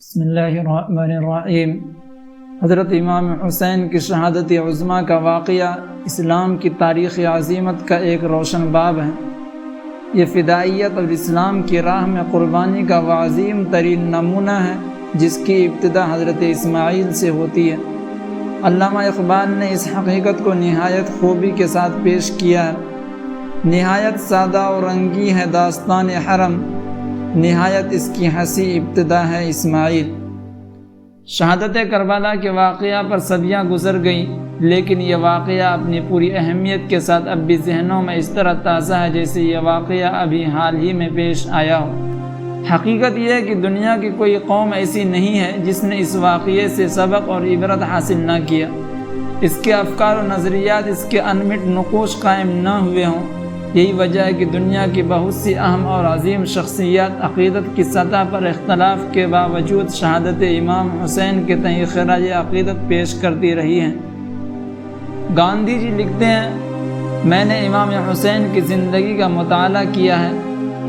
بسم اللہ الرحمن الرحیم۔ حضرت امام حسین کی شہادت عظمیٰ کا واقعہ اسلام کی تاریخ عظیمت کا ایک روشن باب ہے۔ یہ فدائیت اور اسلام کی راہ میں قربانی کا وہ عظیم ترین نمونہ ہے جس کی ابتدا حضرت اسماعیل سے ہوتی ہے۔ علامہ اقبال نے اس حقیقت کو نہایت خوبی کے ساتھ پیش کیا ہے۔ نہایت سادہ اور رنگی ہے داستان حرم، نہایت اس کی ہنسی ابتدا ہے اسماعیل۔ شہادت کربلا کے واقعہ پر صدیاں گزر گئیں، لیکن یہ واقعہ اپنی پوری اہمیت کے ساتھ اب بھی ذہنوں میں اس طرح تازہ ہے جیسے یہ واقعہ ابھی حال ہی میں پیش آیا ہو۔ حقیقت یہ ہے کہ دنیا کی کوئی قوم ایسی نہیں ہے جس نے اس واقعے سے سبق اور عبرت حاصل نہ کیا، اس کے افکار و نظریات اس کے انمٹ نقوش قائم نہ ہوئے ہوں۔ یہی وجہ ہے کہ دنیا کی بہت سی اہم اور عظیم شخصیات عقیدت کی سطح پر اختلاف کے باوجود شہادت امام حسین کے تئیں خراج عقیدت پیش کرتی رہی ہیں۔ گاندھی جی لکھتے ہیں، میں نے امام حسین کی زندگی کا مطالعہ کیا ہے،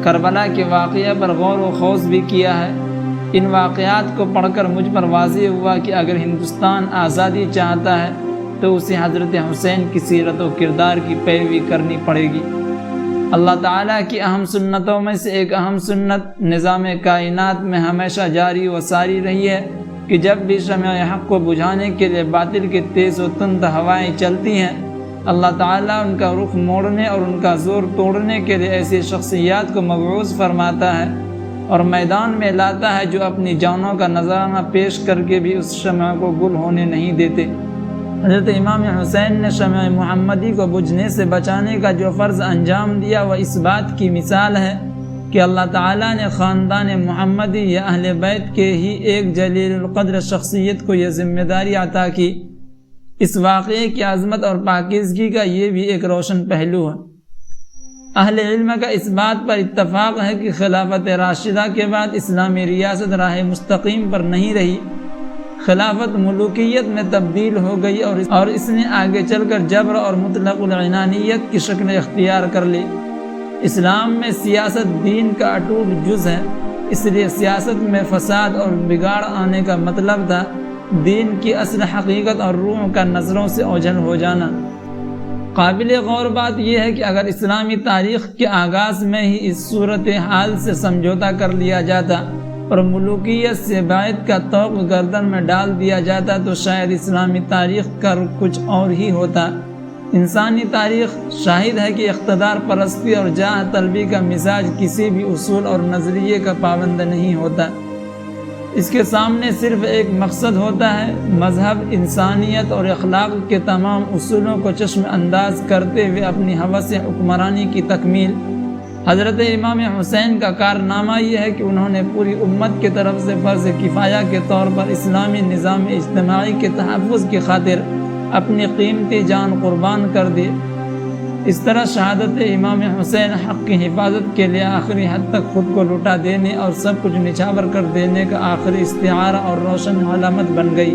کربلا کے واقعہ پر غور و خوض بھی کیا ہے۔ ان واقعات کو پڑھ کر مجھ پر واضح ہوا کہ اگر ہندوستان آزادی چاہتا ہے تو اسے حضرت حسین کی سیرت و کردار کی پیروی کرنی پڑے گی۔ اللہ تعالیٰ کی اہم سنتوں میں سے ایک اہم سنت نظام کائنات میں ہمیشہ جاری و ساری رہی ہے کہ جب بھی شمع حق کو بجھانے کے لیے باطل کی تیز و تند ہوائیں چلتی ہیں، اللہ تعالیٰ ان کا رخ موڑنے اور ان کا زور توڑنے کے لیے ایسی شخصیات کو مبعوث فرماتا ہے اور میدان میں لاتا ہے جو اپنی جانوں کا نذرانہ پیش کر کے بھی اس شمع کو گل ہونے نہیں دیتے۔ حضرت امام حسین نے شمع محمدی کو بجھنے سے بچانے کا جو فرض انجام دیا وہ اس بات کی مثال ہے کہ اللہ تعالیٰ نے خاندان محمدی یا اہل بیت کے ہی ایک جلیل القدر شخصیت کو یہ ذمہ داری عطا کی۔ اس واقعے کی عظمت اور پاکیزگی کا یہ بھی ایک روشن پہلو ہے۔ اہل علم کا اس بات پر اتفاق ہے کہ خلافت راشدہ کے بعد اسلامی ریاست راہ مستقیم پر نہیں رہی، خلافت ملوکیت میں تبدیل ہو گئی اور اس نے آگے چل کر جبر اور مطلق العنانیت کی شکل اختیار کر لی۔ اسلام میں سیاست دین کا اٹوٹ جز ہے، اس لیے سیاست میں فساد اور بگاڑ آنے کا مطلب تھا دین کی اصل حقیقت اور روح کا نظروں سے اوجھل ہو جانا۔ قابل غور بات یہ ہے کہ اگر اسلامی تاریخ کے آغاز میں ہی اس صورتحال سے سمجھوتا کر لیا جاتا اور ملوکیت سے بعد کا طوق گردن میں ڈال دیا جاتا تو شاید اسلامی تاریخ کا رخ کچھ اور ہی ہوتا۔ انسانی تاریخ شاہد ہے کہ اقتدار پرستی اور جاہ طلبی کا مزاج کسی بھی اصول اور نظریے کا پابند نہیں ہوتا۔ اس کے سامنے صرف ایک مقصد ہوتا ہے، مذہب، انسانیت اور اخلاق کے تمام اصولوں کو چشم انداز کرتے ہوئے اپنی ہوس حکمرانی کی تکمیل۔ حضرت امام حسین کا کارنامہ یہ ہے کہ انہوں نے پوری امت کی طرف سے فرض کفایہ کے طور پر اسلامی نظام اجتماعی کے تحفظ کی خاطر اپنی قیمتی جان قربان کر دی۔ اس طرح شہادت امام حسین حق کی حفاظت کے لیے آخری حد تک خود کو لٹا دینے اور سب کچھ نچھاور کر دینے کا آخری استعارہ اور روشن علامت بن گئی۔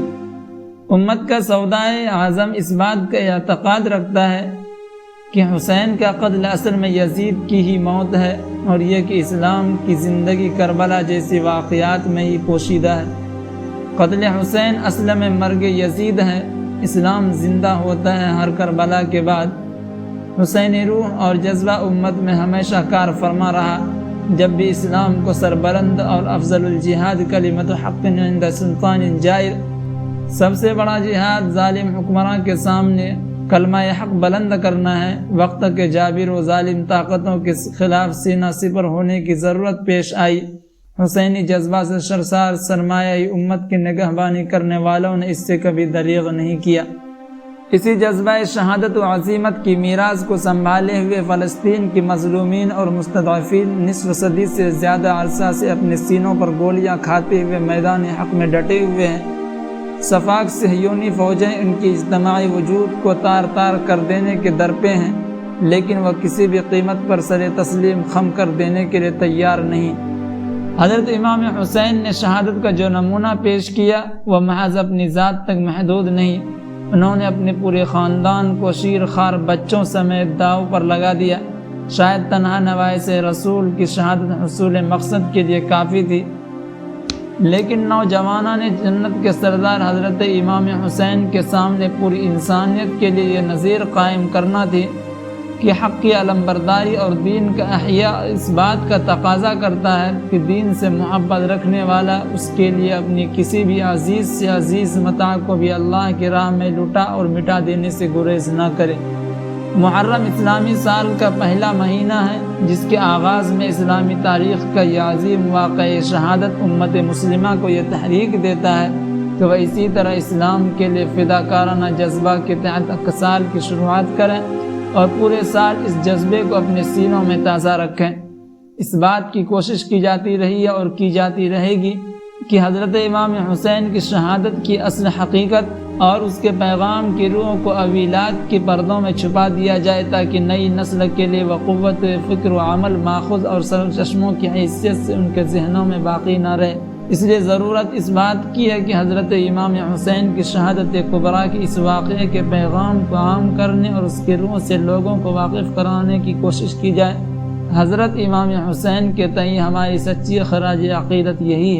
امت کا سودائے اعظم اس بات کا اعتقاد رکھتا ہے کہ حسین کا قتل اصل میں یزید کی ہی موت ہے اور یہ کہ اسلام کی زندگی کربلا جیسی واقعات میں ہی پوشیدہ ہے۔ قتل حسین اصل میں مرگ یزید ہے، اسلام زندہ ہوتا ہے ہر کربلا کے بعد۔ حسینی روح اور جذبہ امت میں ہمیشہ کار فرما رہا، جب بھی اسلام کو سربلند اور افضل الجہاد کلمۃ حق عند سلطان جائر، سب سے بڑا جہاد ظالم حکمراں کے سامنے کلمہ حق بلند کرنا ہے، وقت کے جابر و ظالم طاقتوں کے خلاف سینہ سپر ہونے کی ضرورت پیش آئی۔ حسینی جذبہ سے سرشار سرمایہ امت کی نگہبانی کرنے والوں نے اس سے کبھی دریغ نہیں کیا۔ اسی جذبہ شہادت و عظیمت کی میراث کو سنبھالے ہوئے فلسطین کی مظلومین اور مستضعفین نصف صدی سے زیادہ عرصہ سے اپنے سینوں پر گولیاں کھاتے ہوئے میدان حق میں ڈٹے ہوئے ہیں۔ صفاق صہیونی فوجیں ان کی اجتماعی وجود کو تار تار کر دینے کے درپے ہیں، لیکن وہ کسی بھی قیمت پر سر تسلیم خم کر دینے کے لیے تیار نہیں۔ حضرت امام حسین نے شہادت کا جو نمونہ پیش کیا وہ محض اپنی ذات تک محدود نہیں، انہوں نے اپنے پورے خاندان کو شیر خوار بچوں سمیت داؤ پر لگا دیا۔ شاید تنہا نوائس رسول کی شہادت حصول مقصد کے لیے کافی تھی۔ لیکن نوجوانان جنت کے سردار حضرت امام حسین کے سامنے پوری انسانیت کے لیے یہ نظیر قائم کرنا تھی کہ حق کی علمبرداری اور دین کا احیاء اس بات کا تقاضا کرتا ہے کہ دین سے محبت رکھنے والا اس کے لیے اپنی کسی بھی عزیز سے عزیز متاع کو بھی اللہ کی راہ میں لٹا اور مٹا دینے سے گریز نہ کرے۔ محرم اسلامی سال کا پہلا مہینہ ہے جس کے آغاز میں اسلامی تاریخ کا یہ عظیم واقعہ شہادت امت مسلمہ کو یہ تحریک دیتا ہے کہ وہ اسی طرح اسلام کے لیے فداکارانہ جذبہ کے تحت سال کی شروعات کریں اور پورے سال اس جذبے کو اپنے سینوں میں تازہ رکھیں۔ اس بات کی کوشش کی جاتی رہی ہے اور کی جاتی رہے گی کہ حضرت امام حسین کی شہادت کی اصل حقیقت اور اس کے پیغام کی روح کو اویلات کے پردوں میں چھپا دیا جائے تاکہ نئی نسل کے لیے وہ قوت فکر و عمل ماخوذ اور سرچشموں کی حیثیت سے ان کے ذہنوں میں باقی نہ رہے۔ اس لیے ضرورت اس بات کی ہے کہ حضرت امام حسین کی شہادت کبریٰ کے اس واقعے کے پیغام کو عام کرنے اور اس کے روح سے لوگوں کو واقف کرانے کی کوشش کی جائے۔ حضرت امام حسین کے تئیں ہماری سچی خراج عقیدت یہی ہے۔